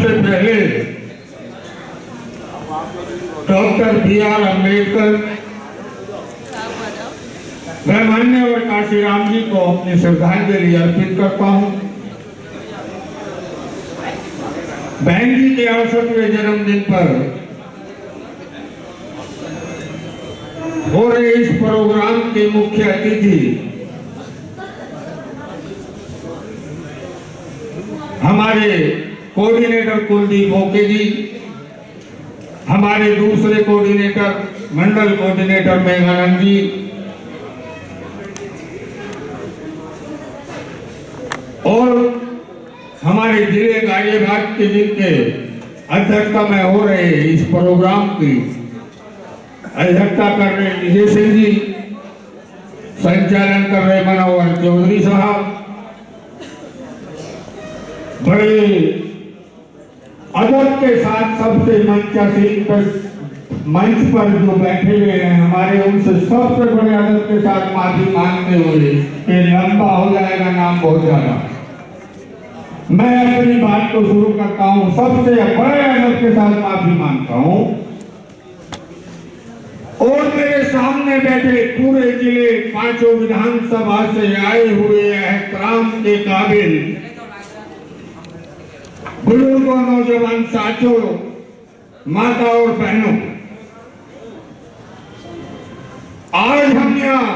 सबसे पहले doctor B R. Ambedkar व माननीय काशीराम जी को अपनी श्रद्धांजलि अर्पित करता हूं। बहन जी के 68वें जन्मदिन पर हो रहे इस प्रोग्राम के मुख्य अतिथि हमारे कोऑर्डिनेटर कुलदीप ओके जी, हमारे दूसरे कोऑर्डिनेटर मंडल कोऑर्डिनेटर मेघानंद जी, और हमारे जिले कार्यभाग के जिनके अध्यक्षता में हो रहे इस प्रोग्राम की अध्यक्षता कर रहे विजय सिंह जी, संचालन कर रहे मनोहर चौधरी साहब, बड़े अदब के साथ सबसे मंच पर जो बैठे हुए हैं हमारे, उनसे सबसे बड़े अदब के साथ माफी मांगते हुए कि लंबा हो जाएगा नाम बहुत ज्यादा, मैं अपनी बात को शुरू करता हूं। सबसे बड़े अदब के साथ माफी मांगता हूं और मेरे सामने बैठे पूरे जिले 5 विधानसभा से आए हुए एहतराम के काबिल बुजुर्गों, नौजवान साथियों, माता और बहनों, आज हम यहाँ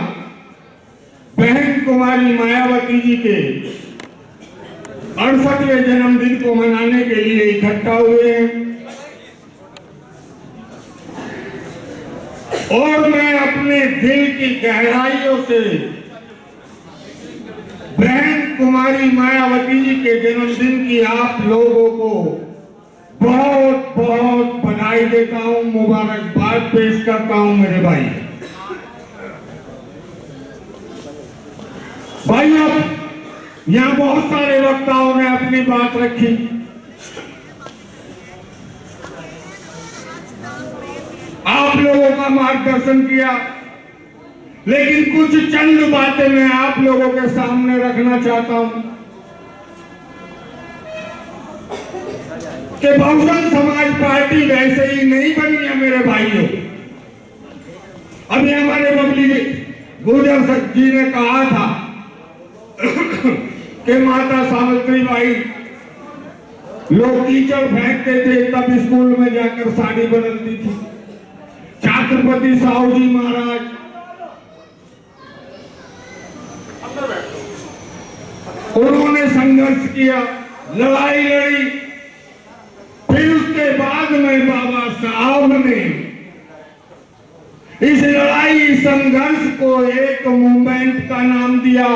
बहन कुमारी मायावती जी के 68वें जन्मदिन को मनाने के लिए इकट्ठा हुए हैं और मैं अपने दिल की गहराइयों से बहन कुमारी मायावती जी के जन्मदिन की आप लोगों को बहुत बहुत बधाई देता हूं, मुबारकबाद पेश करता हूं। मेरे भाई अब यहाँ बहुत सारे वक्ताओं ने अपनी बात रखी, आप लोगों का मार्गदर्शन किया, लेकिन कुछ चंद बातें मैं आप लोगों के सामने रखना चाहता हूं कि बहुजन समाज पार्टी वैसे ही नहीं बनी है मेरे भाइयों। अभी हमारे बबली गुर्जर जी ने कहा था कि माता सावित्री बाई लोग कीचड़ फेंकते थे तब स्कूल में जाकर साड़ी बदलती थी। छत्रपति साहू जी महाराज उन्होंने संघर्ष किया, लड़ाई लड़ी, फिर उसके बाद में बाबा साहब ने इस लड़ाई संघर्ष को एक मूवमेंट का नाम दिया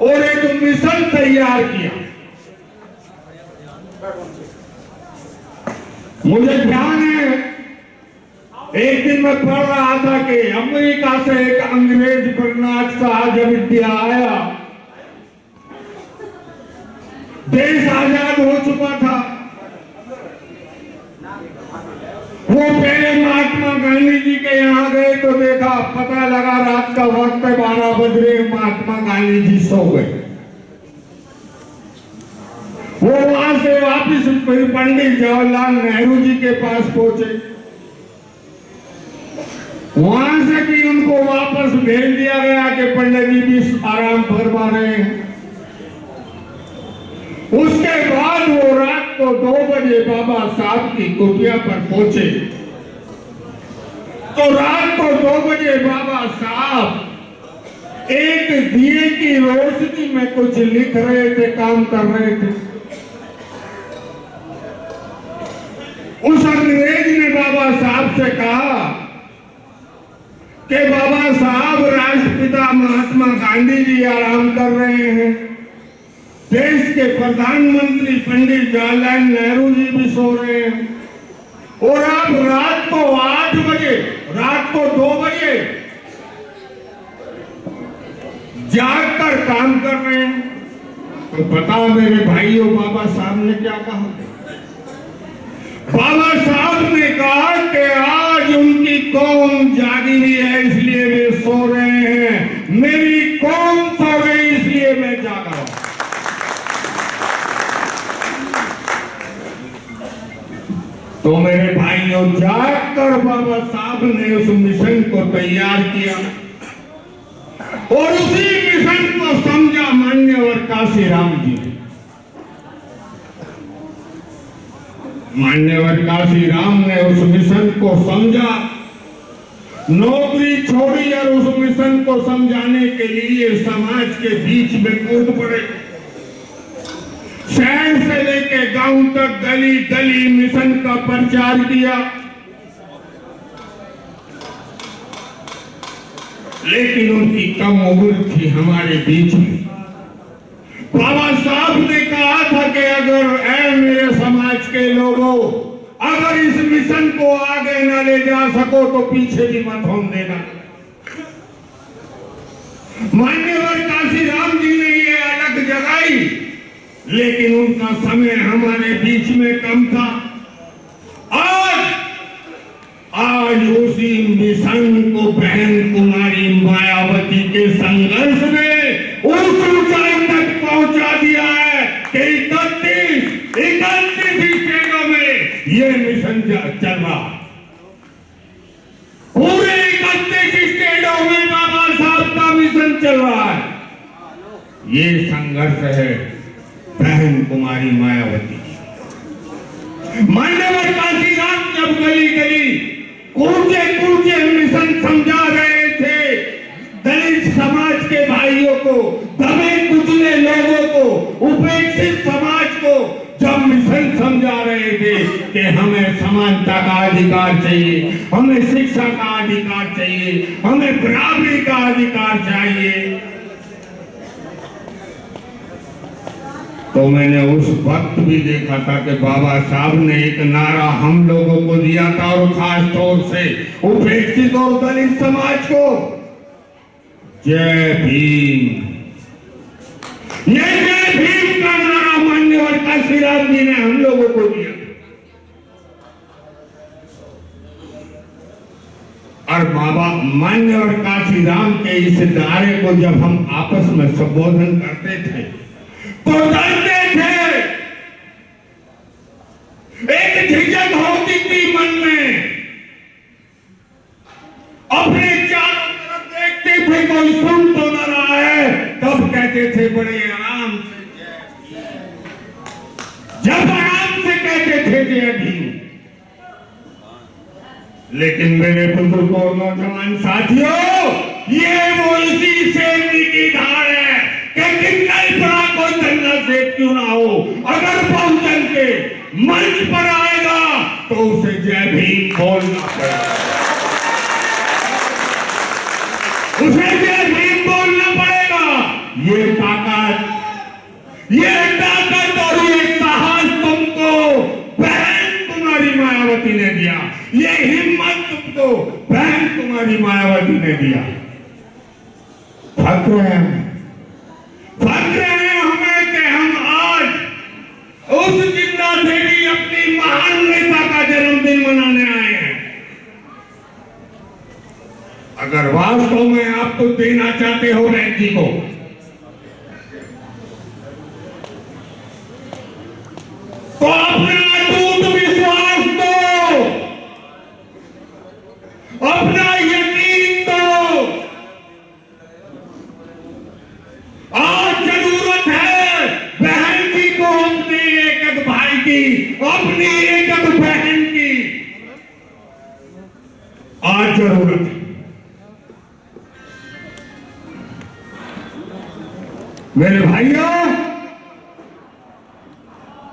और एक मिशन तैयार किया। मुझे ध्यान है एक दिन मैं पढ़ रहा था कि अमेरिका से एक अंग्रेज बर्नार्ड शाह जब इंडिया आया, देश आजाद हो चुका था, वो पहले महात्मा गांधी जी के यहाँ गए तो देखा, पता लगा रात का वक्त 12 बज रहे, महात्मा गांधी जी सो गए। वो वहां से वापिस पंडित जवाहरलाल नेहरू जी के पास पहुंचे, वहां से भी उनको वापस भेज दिया गया कि पंडित जी भी आराम फरमा रहे हैं। उसके बाद वो रात को 2 बजे बाबा साहब की कुटिया पर पहुंचे तो रात को 2 बजे बाबा साहब एक दिए की रोशनी में कुछ लिख रहे थे, काम कर रहे थे। उस अंग्रेज ने बाबा साहब से कहा कि बाबा साहब, राष्ट्रपिता महात्मा गांधी जी आराम कर रहे हैं, देश के प्रधानमंत्री पंडित जवाहरलाल नेहरू जी भी सो रहे हैं और आप रात को 8 बजे, रात को 2 बजे जागकर काम कर रहे हैं। तो बताओ मेरे भाइयों, बाबा साहब ने क्या कहा? बाबा साहब ने कहा कि आज उनकी कौम जागी हुई है इसलिए वे सो रहे हैं, मेरी कौम सो गई इसलिए मैं जागा हूं। तो मेरे भाइयों, जाकर बाबा साहब ने उस मिशन को तैयार किया और उसी मिशन को समझा मान्यवर काशीराम जी ने। मान्यवर काशीराम ने उस मिशन को समझा, नौकरी छोड़ी और उस मिशन को समझाने के लिए समाज के बीच में कूद पड़े। शहर से लेके गांव तक गली गली मिशन का प्रचार किया। लेकिन उनकी कम उम्र थी हमारे बीच में। बाबा साहब ने कहा था कि अगर ऐ मेरे समाज के लोगों, अगर इस मिशन को आगे न ले जा सको तो पीछे भी मत होने देना। मान्यवर काशीराम जी ने ये अलग जगाई, लेकिन उनका समय हमारे बीच में कम था। आज उसी मिशन को बहन कुमारी मायावती के संघर्ष ने उस ऊंचाई तक पहुंचा दिया है कि 31 स्टेटों में ये मिशन चल रहा। पूरे 31 स्टेटों में बाबा साहब का मिशन चल रहा है। ये संघर्ष है बहन कुमारी मायावती। मान्यवर काशीराम जब गली गली कूचे कूचे मिशन समझा रहे थे, दलित समाज के भाइयों को, दबे कुचले लोगों को, उपेक्षित समाज को जब मिशन समझा रहे थे कि हमें समानता का अधिकार चाहिए, हमें शिक्षा का अधिकार चाहिए, हमें बराबरी का अधिकार चाहिए, तो मैंने उस वक्त भी देखा था कि बाबा साहब ने एक नारा हम लोगों को दिया था, और खास तौर से उपेक्षित और दलित समाज को, जय भीम। ये जय भीम का नारा मान्यवर काशीराम जी ने हम लोगों को दिया। और बाबा मान्यवर काशीराम के इस नारे को जब हम आपस में संबोधन करते थे तो डरते थे, एक झिझक होती थी मन में। अपने चारों तरफ देखते थे कोई सुन तो न रहा है, तब कहते थे बड़े आराम से, जब आराम से कहते थे जय भीम। लेकिन मेरे बुजुर्गों और नौजवान साथियों, ये वो इसी शेरनी की धार है कि कितना ही बड़ा कोई धरना से क्यों ना हो, अगर बहुजन के मंच पर आएगा तो उसे जय भीम बोलना पड़ेगा, उसे जय भीम बोलना पड़ेगा। ये ताकत और ये साहस तुमको बहन कुमारी मायावती ने दिया, ये हिम्मत तुमको बहन कुमारी मायावती ने दिया। फक्र है हमें कि हम आज उस जिंदा देवी अपनी महान नेता का जन्मदिन मनाने आए हैं। अगर वास्तव में आप कुछ देना चाहते हो बहन जी को, तो अपना अटूट विश्वास दो, अपना यकीन दो। आज जरूरत है बहन जी को, अपने एक भाई की, अपनी एक बहन की आज जरूरत है। मेरे भाइयों,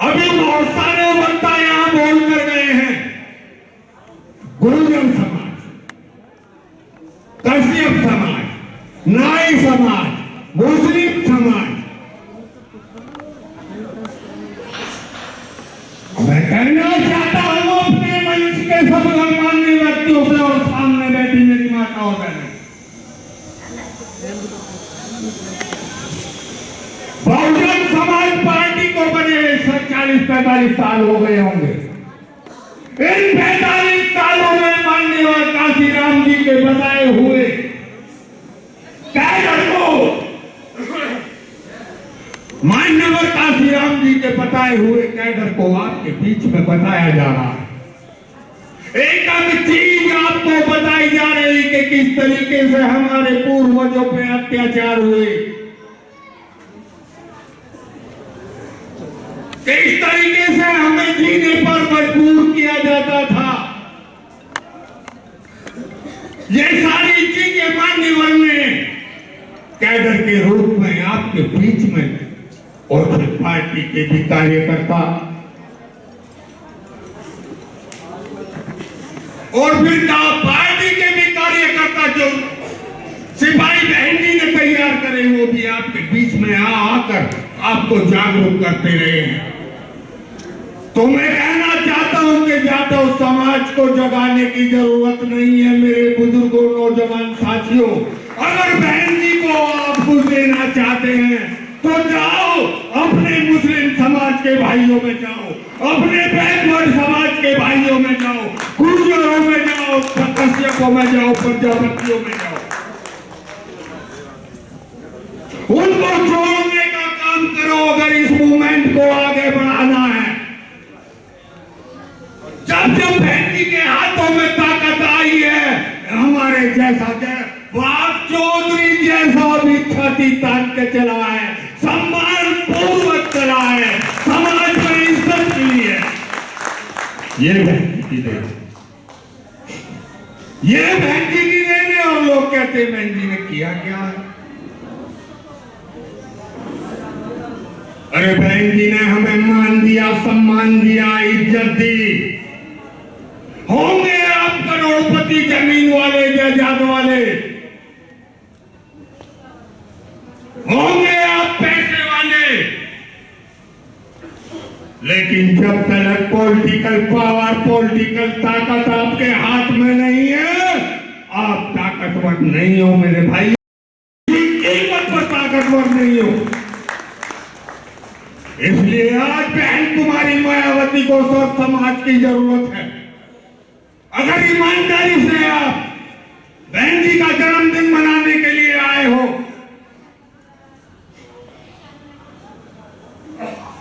अभी बहुत सारे वक्ता यहां बोल कर गए हैं। गुरुजन समाज, कश्यप समाज, नाई समाज, मुस्लिम समाज, मैं कहना चाहता हूं अपने मंच के सब गणमान्य व्यक्तियों से और सामने बैठी मेरी माता और बहनें, बहुजन समाज पार्टी को बने 40-45 साल हो गए होंगे। इन 45 सालों में माननीय काशीराम जी के बताए हुए कैडर को, मान्यवर काशीराम जी के बताए हुए कैडर को आपके बीच में बताया जा रहा है। एक एक चीज आपको बताई जा रही कि किस तरीके से हमारे पूर्वजों पे अत्याचार हुए, किस तरीके से हमें जीने पर मजबूर किया जाता था। ये सारी चीजें मान्यवर ने कैडर के रूप में आपके बीच में और फिर पार्टी के भी कार्यकर्ता और फिर पार्टी के भी कार्यकर्ता जो सिपाही बहन जी ने तैयार करे वो भी आपके बीच में आकर आपको जागरूक करते रहे हैं। तो मैं कहना चाहता हूं कि जाटव समाज को जगाने की जरूरत नहीं है मेरे बुजुर्गों, नौजवान साथियों। अगर बहन जी को आप कुछ देना चाहते हैं तो जाओ अपने मुस्लिम समाज के भाइयों में जाओ, अपने बैकवर्ड समाज के भाइयों में जाओ, गुर्जरों में जाओ, कश्यपों में जाओ, प्रजापतियों में जाओ, उनको जोड़ने का काम करो। अगर इस मूवमेंट को आगे बढ़ाना है, जब बहन जी के हाथों में ताकत आई है, हमारे जैसा बाप चौधरी जैसा भी छाती तान के चला है, सम्मान पूर्वक चला है, समाज में इज्जत के लिए। ये बहन जी की देन, ये बहन जी की देन है। और लोग कहते हैं बहन जी ने किया क्या है? अरे बहन जी ने हमें मान दिया, सम्मान दिया, इज्जत दी। होंगे आप करोड़पति, जमीन वाले, जायदाद वाले, होंगे आप पैसे वाले, लेकिन जब तक पॉलिटिकल पावर, पॉलिटिकल ताकत आपके हाथ में नहीं है, आप ताकतवर नहीं हो मेरे भाई। कीमत पर ताकतवर नहीं हो। इसलिए आज बहन तुम्हारी मायावती को सब समाज की जरूरत है। अगर ईमानदारी से आप बहन जी का जन्मदिन मनाने के लिए आए हो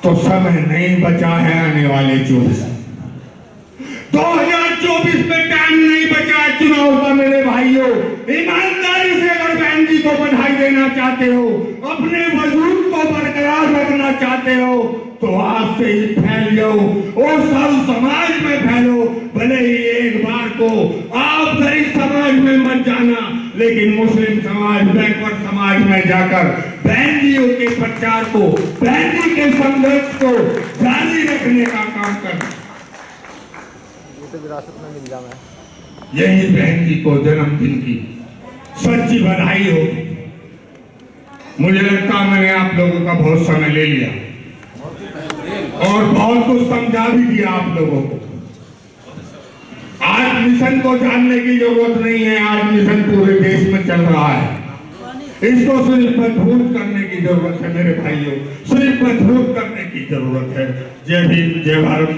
तो समय नहीं बचा है। आने वाले 2024 में टाइम नहीं बचा है चुनाव का मेरे भाइयों। ईमानदारी से अगर बहन जी को बधाई देना चाहते हो, अपने वजूद को बरकरार रखना चाहते हो, तो आज से ही फैल जाओ और सब समाज में फैलो। भले ही एक बार को आप गरीब समाज में मत जाना, लेकिन मुस्लिम समाज, बैकवर्ड समाज में जाकर बहन जियों के प्रचार को, बहन जी के संघर्ष को जारी रखने का काम करना। ये तो विरासत में मिल जाना है। यही बहन जी को जन्मदिन की सच्ची बधाई हो। मुझे लगता मैंने आप लोगों का बहुत समय ले लिया और बहुत कुछ समझा भी दिया आप लोगों को। आज मिशन को जानने की जरूरत नहीं है, आज मिशन पूरे देश में चल रहा है। इसको सिर्फ मजबूत करने की जरूरत है मेरे भाइयों, सिर्फ मजबूत करने की जरूरत है। जय भीम, जय भारत।